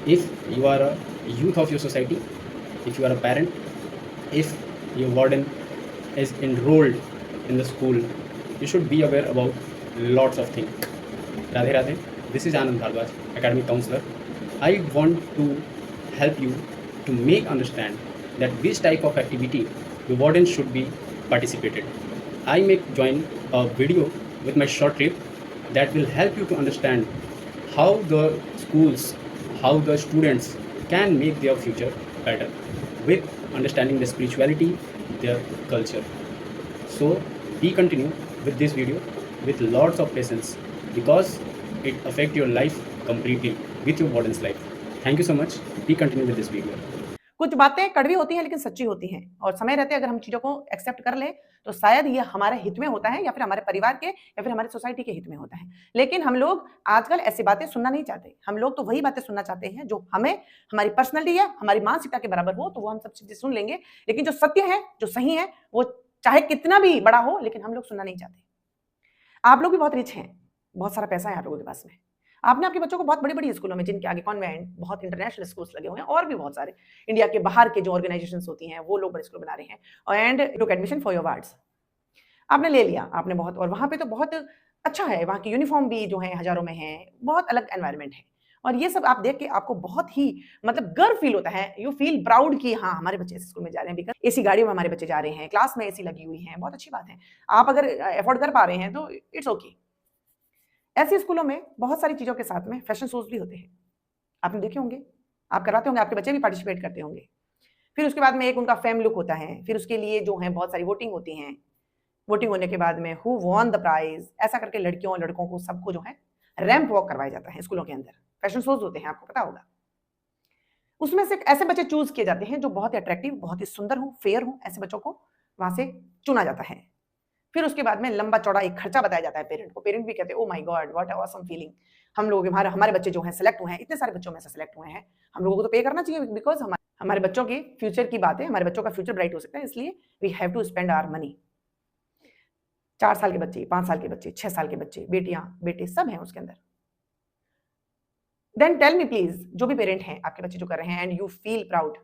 If you are a youth of your society, if you are a parent, if your warden is enrolled in the school, you should be aware about lots of things. Radhe Radhe, this is Anand Bhardwaj, academic counselor. I want to help you to make understand that which type of activity the warden should be participated. I may join a video with my short trip that will help you to understand how the schools, how the students can make their future better with understanding the spirituality, their culture. So be continue with this video with lots of patience because it affect your life completely with your warden's life. Thank you so much. Be continue with this video. कुछ बातें कड़वी होती हैं लेकिन सच्ची होती हैं और समय रहते अगर हम चीजों को एक्सेप्ट कर लें तो शायद ये हमारे हित में होता है या फिर हमारे परिवार के या फिर हमारी सोसाइटी के हित में होता है। लेकिन हम लोग आजकल ऐसी बातें सुनना नहीं चाहते। हम लोग तो वही बातें सुनना चाहते हैं जो हमें हमारी पर्सनैलिटी है, हमारी मानसिकता के बराबर हो, तो वो हम सब चीजें सुन लेंगे। लेकिन जो सत्य है, जो सही है, वो चाहे कितना भी बड़ा हो, लेकिन हम लोग सुनना नहीं चाहते। आप लोग भी बहुत रिच हैं, बहुत सारा पैसा है आप लोगों के पास में। आपने आपके बच्चों को बहुत बड़ी-बड़ी स्कूलों में, जिनके आगे कॉन्वेंट, बहुत इंटरनेशनल स्कूल्स लगे हुए हैं और भी बहुत सारे इंडिया के बाहर के जो ऑर्गेनाइजेशंस होती हैं, वो लोग बड़े स्कूल बना रहे हैं and took admission for your wards. आपने ले लिया, आपने बहुत, और वहाँ पे तो बहुत अच्छा है, वहाँ की यूनिफॉर्म भी जो है हज़ारों में है, बहुत अलग एनवायरनमेंट है और ये सब आप देख के आपको बहुत ही मतलब गर्व फील होता है। यू फील प्राउड कि हाँ, हमारे बच्चे इस स्कूल में जा रहे हैं बिकॉज़ एसी गाड़ियों में हमारे बच्चे जा रहे हैं, क्लास में एसी लगी हुई है, बहुत अच्छी बात है। आप अगर अफोर्ड कर पा रहे हैं तो इट्स ओके। ऐसे स्कूलों में बहुत सारी चीज़ों के साथ में फैशन शोज़ भी होते हैं। आपने देखे होंगे, आप करवाते होंगे, आपके बच्चे भी पार्टिसिपेट करते होंगे। फिर उसके बाद में एक उनका फेम लुक होता है, फिर उसके लिए जो है बहुत सारी वोटिंग होती हैं। वोटिंग होने के बाद में हु वॉन द प्राइज़, ऐसा करके लड़कियों और लड़कों को सबको जो है रैंप वॉक करवाया जाता है स्कूलों के अंदर। फैशन शोज़ होते हैं, आपको पता होगा। उसमें से ऐसे बच्चे चूज़ किए जाते हैं जो बहुत ही अट्रैक्टिव, बहुत ही सुंदर हों, फेयर हों, ऐसे बच्चों को वहाँ से चुना जाता है। फिर उसके बाद में लंबा चौड़ा एक खर्चा बताया जाता है पेरेंट को। पेरेंट भी कहते हैं, oh my God, what a awesome feeling. हम लोग हमारे बच्चे जो हैं सेलेक्ट हुए हैं, इतने सारे बच्चों में से सेलेक्ट हुए हैं, हम लोगों को तो पे करना चाहिए बिकॉज़ हमारे बच्चों के फ्यूचर की बात है, हमारे बच्चों का फ्यूचर ब्राइट हो सकता है, इसलिए we have to spend our money. 4 साल के बच्चे, 5 साल के बच्चे, 6 साल के बच्चे, बेटियां, बेटे सब हैं उसके अंदर। देन टेल मी प्लीज, जो भी पेरेंट हैं, आपके बच्चे जो कर रहे हैं एंड यू फील प्राउड,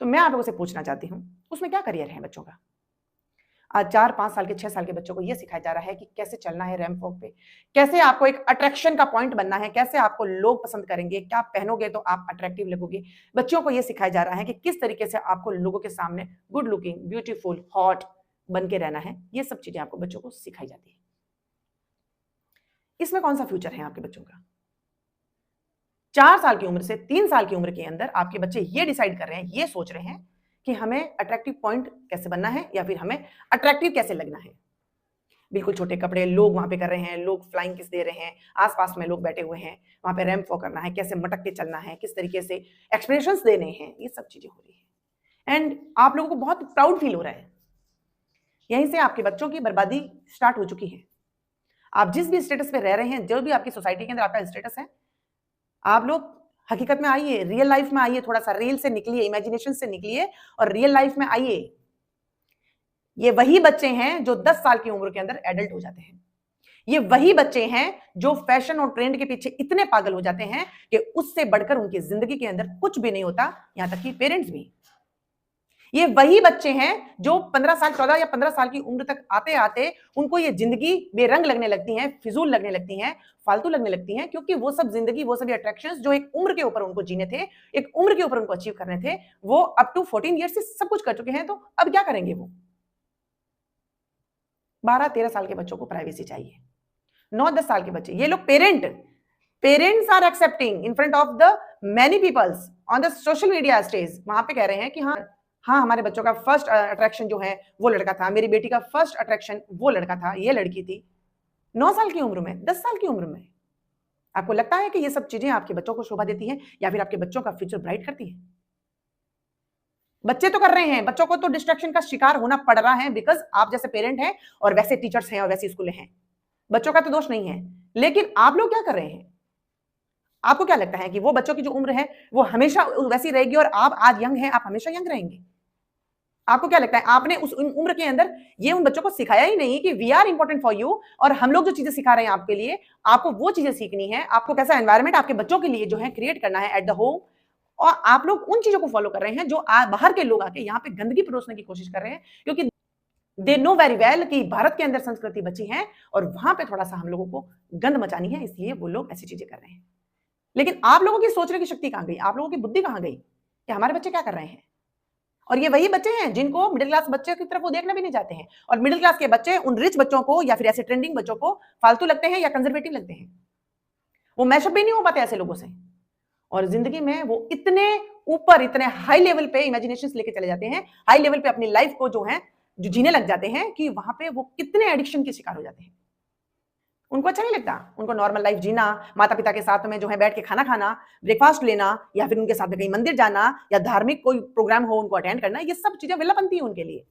तो मैं आप लोगों से पूछना चाहती हूँ, उसमें क्या करियर है बच्चों का? आज 4, 5 साल के, 6 साल के बच्चों को यह सिखाया जा रहा है कि कैसे चलना है रैंप वॉक पे, कैसे आपको एक अट्रैक्शन का पॉइंट बनना है, कैसे आपको लोग पसंद करेंगे, क्या पहनोगे तो आप अट्रैक्टिव लगोगे। बच्चों को यह सिखाया जा रहा है कि किस तरीके से आपको लोगों के सामने गुड लुकिंग, ब्यूटीफुल, हॉट बन के रहना है। ये सब चीजें आपको बच्चों को सिखाई जाती है। इसमें कौन सा फ्यूचर है आपके बच्चों का? 4 साल की उम्र से 3 साल की उम्र के अंदर आपके बच्चे ये डिसाइड कर रहे हैं, ये सोच रहे हैं कि हमें अट्रैक्टिव पॉइंट कैसे बनना है या फिर हमें अट्रैक्टिव कैसे लगना है। बिल्कुल छोटे कपड़े लोग वहां पे कर रहे हैं, लोग फ्लाइंग किस दे रहे हैं, आसपास में लोग बैठे हुए हैं, वहां पे रैंप वॉक करना है, कैसे मटक के चलना है, किस तरीके से एक्सप्रेशंस देने हैं, ये सब चीजें हो रही है एंड आप लोगों को बहुत प्राउड फील हो रहा है। यहीं से आपके बच्चों की बर्बादी स्टार्ट हो चुकी है। आप जिस भी स्टेटस पे रह रहे हैं, जो भी आपकी सोसाइटी के अंदर आपका स्टेटस है, आप लोग हकीकत में आइए, रियल लाइफ में आइए, थोड़ा सा रील से निकलिए, इमेजिनेशन से निकलिए और रियल लाइफ में आइए। ये वही बच्चे हैं जो 10 साल की उम्र के अंदर एडल्ट हो जाते हैं। ये वही बच्चे हैं जो फैशन और ट्रेंड के पीछे इतने पागल हो जाते हैं कि उससे बढ़कर उनकी जिंदगी के अंदर कुछ भी नहीं होता, यहां तक कि पेरेंट्स भी। ये वही बच्चे हैं जो 15 साल, 14 या 15 साल की उम्र तक आते आते उनको ये जिंदगी बेरंग लगने लगती है, फिजूल लगने लगती है, फालतू लगने लगती है, क्योंकि वो सब जिंदगी, वो सभी अट्रैक्शंस जो एक उम्र के ऊपर उनको जीने थे, एक उम्र के ऊपर उनको अचीव करने थे, वो अप टू 14 ईयर्स से सब कुछ कर चुके हैं। तो अब क्या करेंगे वो? 12-13 साल के बच्चों को प्राइवेसी चाहिए, 9-10 साल के बच्चे, ये लोग parents are accepting in front of the many peoples on the social media stage, वहां पे कह रहे हैं कि हाँ हमारे बच्चों का फर्स्ट अट्रैक्शन जो है वो लड़का था, मेरी बेटी का फर्स्ट अट्रैक्शन वो लड़का था, ये लड़की थी। 9 साल की उम्र में, 10 साल की उम्र में आपको लगता है कि ये सब चीजें आपके बच्चों को शोभा देती हैं या फिर आपके बच्चों का फ्यूचर ब्राइट करती हैं? बच्चे तो कर रहे हैं, बच्चों को तो डिस्ट्रैक्शन का शिकार होना पड़ रहा है बिकॉज आप जैसे पेरेंट हैं और वैसे टीचर्स हैं और वैसी स्कूलें हैं। बच्चों का तो दोष नहीं है, लेकिन आप लोग क्या कर रहे हैं? आपको क्या लगता है कि वो बच्चों की जो उम्र है वो हमेशा वैसी रहेगी और आप आज यंग हैं, आप हमेशा यंग रहेंगे? आपको क्या लगता है आपने उस उम्र के अंदर ये उन बच्चों को सिखाया ही नहीं कि we are important for you, और हम लोग जो चीजें सिखा रहे हैं आपके लिए, आपको वो चीजें सीखनी है, आपको कैसा एनवायरनमेंट आपके बच्चों के लिए जो है क्रिएट करना है एट द होम, और आप लोग उन चीजों को फॉलो कर रहे हैं जो बाहर के लोग आके यहाँ पे गंदगी परोसने की कोशिश कर रहे हैं, क्योंकि दे नो वेरी वेल कि भारत के अंदर संस्कृति बची है और वहां पे थोड़ा सा हम लोगों को गंद मचानी है, इसलिए वो लोग ऐसी चीजें कर रहे हैं। लेकिन आप लोगों की सोचने की शक्ति कहां गई, आप लोगों की बुद्धि कहां गई कि हमारे बच्चे क्या कर रहे हैं? और ये वही बच्चे हैं जिनको मिडिल क्लास बच्चे की तरफ वो देखना भी नहीं चाहते हैं, और मिडिल क्लास के बच्चे उन रिच बच्चों को या फिर ऐसे ट्रेंडिंग बच्चों को फालतू लगते हैं या कंजर्वेटिव लगते हैं। वो मैशअप भी नहीं हो पाते ऐसे लोगों से, और जिंदगी में वो इतने ऊपर, इतने हाई लेवल पे इमेजिनेशंस लेके चले जाते हैं, हाई लेवल पे अपनी लाइफ को जो जीने लग जाते हैं कि वहां पे वो कितने एडिक्शन के शिकार हो जाते हैं। उनको अच्छा नहीं लगता, उनको नॉर्मल लाइफ जीना, माता पिता के साथ में बैठ के खाना खाना, ब्रेकफास्ट लेना, या फिर उनके साथ में कहीं मंदिर जाना, या धार्मिक कोई प्रोग्राम हो उनको अटेंड करना, ये सब चीजें विलापंती है उनके लिए।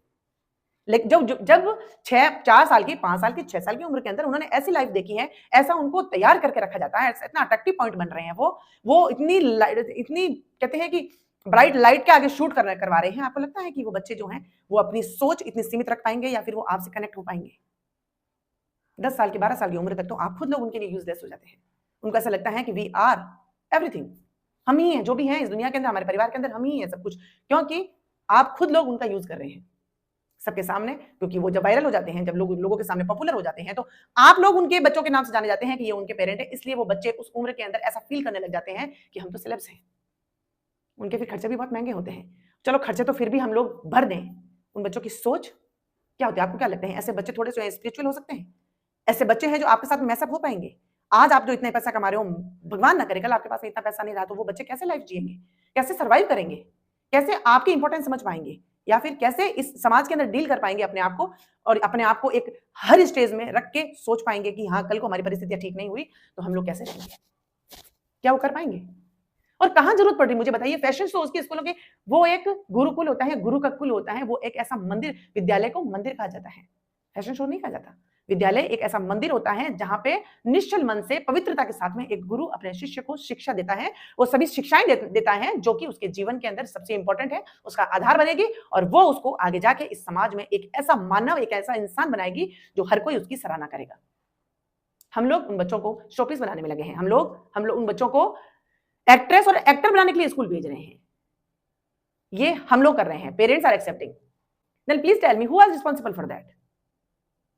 लेकिन जब 4 साल की, 5 साल की, 6 साल की उम्र के अंदर उन्होंने ऐसी लाइफ देखी है, ऐसा उनको तैयार करके रखा जाता है, इतना अट्रैक्टिव पॉइंट बन रहे हैं वो इतनी कहते हैं कि ब्राइट लाइट के आगे शूट करवा रहे हैं। आपको लगता है कि वो बच्चे जो हैं वो अपनी सोच इतनी सीमित रख पाएंगे या फिर वो आपसे कनेक्ट हो पाएंगे? 10 साल की, 12 साल की उम्र तक तो आप खुद लोग उनके लिए यूजलेस हो जाते हैं। उनको ऐसा लगता है कि वी आर एवरीथिंग, हम ही हैं जो भी हैं इस दुनिया के अंदर, हमारे परिवार के अंदर हम ही हैं सब कुछ, क्योंकि आप खुद लोग उनका यूज कर रहे हैं सबके सामने। क्योंकि वो जब वायरल हो जाते हैं, जब लोगों के सामने पॉपुलर हो जाते हैं, तो आप लोग उनके बच्चों के नाम से जाने जाते हैं कि ये उनके पेरेंट है, इसलिए वो बच्चे उस उम्र के अंदर ऐसा फील करने लग जाते हैं कि हम तो सेलेब्स हैं। उनके फिर खर्चे भी बहुत महंगे होते हैं। चलो खर्चे तो फिर भी हम लोग भर दें, उन बच्चों की सोच क्या होती है? आपको क्या लगता है ऐसे बच्चे थोड़े से स्पिरिचुअल हो सकते हैं? ऐसे बच्चे हैं जो आपके साथ मैसअप हो पाएंगे? आज आप जो इतना पैसा कमा रहे हो, भगवान ना करे कल आपके पास इतना पैसा नहीं रहा, तो वो बच्चे कैसे लाइफ जिएंगे, कैसे सर्वाइव करेंगे, कैसे आपकी इंपॉर्टेंस समझ पाएंगे, या फिर कैसे इस समाज के अंदर डील कर पाएंगे अपने आप को, और अपने आप को एक हर स्टेज में रख के सोच पाएंगे कि हाँ कल को हमारी परिस्थितियां ठीक नहीं हुई तो हम लोग कैसे रहेंगे? क्या वो कर पाएंगे? और कहां जरूरत पड़ रही मुझे बताइए? फैशन शोज के स्कूलों के, वो एक गुरुकुल होता है, गुरु का कुल होता है, वो एक ऐसा मंदिर, विद्यालय को मंदिर कहा जाता है, फैशन शो नहीं कहा जाता। विद्यालय एक ऐसा मंदिर होता है जहां पे निश्चल मन से, पवित्रता के साथ में एक गुरु अपने शिष्य को शिक्षा देता है, वो सभी शिक्षाएं देता है जो कि उसके जीवन के अंदर सबसे इंपॉर्टेंट है, उसका आधार बनेगी, और वो उसको आगे जाके इस समाज में एक ऐसा मानव, एक ऐसा इंसान बनाएगी जो हर कोई उसकी सराहना करेगा। हम लोग उन बच्चों को शोपीस बनाने में लगे हैं, हम लोग उन बच्चों को एक्ट्रेस और एक्टर बनाने के लिए स्कूल भेज रहे हैं। ये हम लोग कर रहे हैं, parents are accepting. Then please tell me who is responsible for that?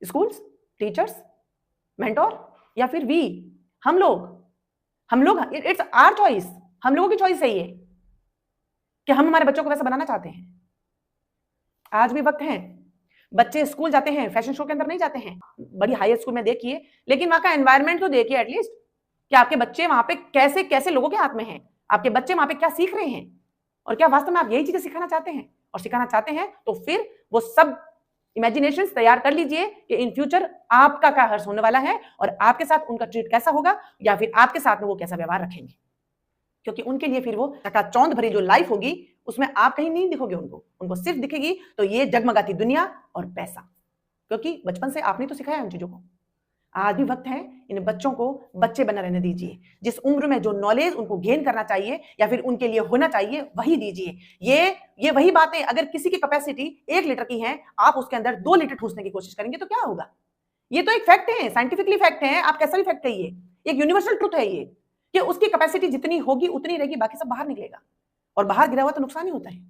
Schools, teachers, mentor, या फिर वी, हम लोग इट्स आवर चॉइस, हम लोगों की चॉइस है ये कि हम हमारे बच्चों को वैसा बनाना चाहते हैं। आज भी वक्त है, बच्चे स्कूल जाते हैं, फैशन शो के अंदर नहीं जाते हैं, बड़ी हाई स्कूल में देखिए, लेकिन वहां का एनवायरनमेंट तो देखिए एटलीस्ट, कि आपके बच्चे वहां पे कैसे कैसे लोगों के हाथ में हैं, आपके बच्चे वहां पे क्या सीख रहे हैं, और क्या वास्तव में आप यही चीजें सिखाना चाहते हैं? और सिखाना चाहते हैं तो फिर वो सब इमेजिनेशंस तैयार कर लीजिए कि इन फ्यूचर आपका क्या हर्ष होने वाला है, और आपके साथ उनका ट्रीट कैसा होगा, या फिर आपके साथ में वो कैसा व्यवहार रखेंगे। क्योंकि उनके लिए फिर वो चकाचौंध भरी जो लाइफ होगी उसमें आप कहीं नहीं दिखोगे, उनको सिर्फ दिखेगी तो ये जगमगाती दुनिया और पैसा, क्योंकि बचपन से आपने तो सिखाया उन चीजों को। आज भी वक्त है, इन बच्चों को बच्चे बना रहने दीजिए, जिस उम्र में जो नॉलेज उनको गेन करना चाहिए या फिर उनके लिए होना चाहिए वही दीजिए। ये वही बातें, अगर किसी की कैपेसिटी 1 लीटर की है, आप उसके अंदर 2 लीटर ठूसने की कोशिश करेंगे तो क्या होगा? ये तो एक फैक्ट है, साइंटिफिकली फैक्ट है, आप कैसा भी फैक्ट कहिए, एक यूनिवर्सल ट्रुथ है ये, कि उसकी कैपेसिटी जितनी होगी उतनी रहेगी, बाकी सब बाहर निकलेगा, और बाहर गिरा हुआ तो नुकसान ही होता है।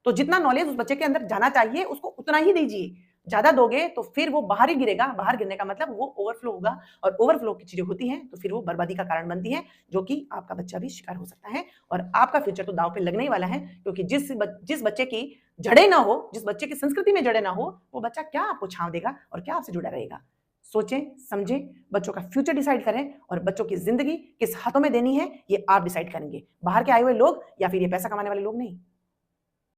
तो जितना नॉलेज उस बच्चे के अंदर जाना चाहिए उसको उतना ही दीजिए, ज्यादा दोगे तो फिर वो बाहर ही गिरेगा। बाहर गिरने का मतलब वो ओवरफ्लो होगा, और ओवरफ्लो की चीजें होती हैं तो फिर वो बर्बादी का कारण बनती है, जो कि आपका बच्चा भी शिकार हो सकता है, और आपका फ्यूचर तो दांव पे लगने ही वाला है। क्योंकि जिस बच्चे की जड़ें ना हो, जिस बच्चे की संस्कृति में जड़ें ना हो, वो बच्चा क्या आपको छांव देगा और क्या आपसे जुड़ा रहेगा? सोचें, समझें, बच्चों का फ्यूचर डिसाइड करें, और बच्चों की जिंदगी किस हाथों में देनी है ये आप डिसाइड करेंगे, बाहर के आए हुए लोग या फिर ये पैसा कमाने वाले लोग नहीं।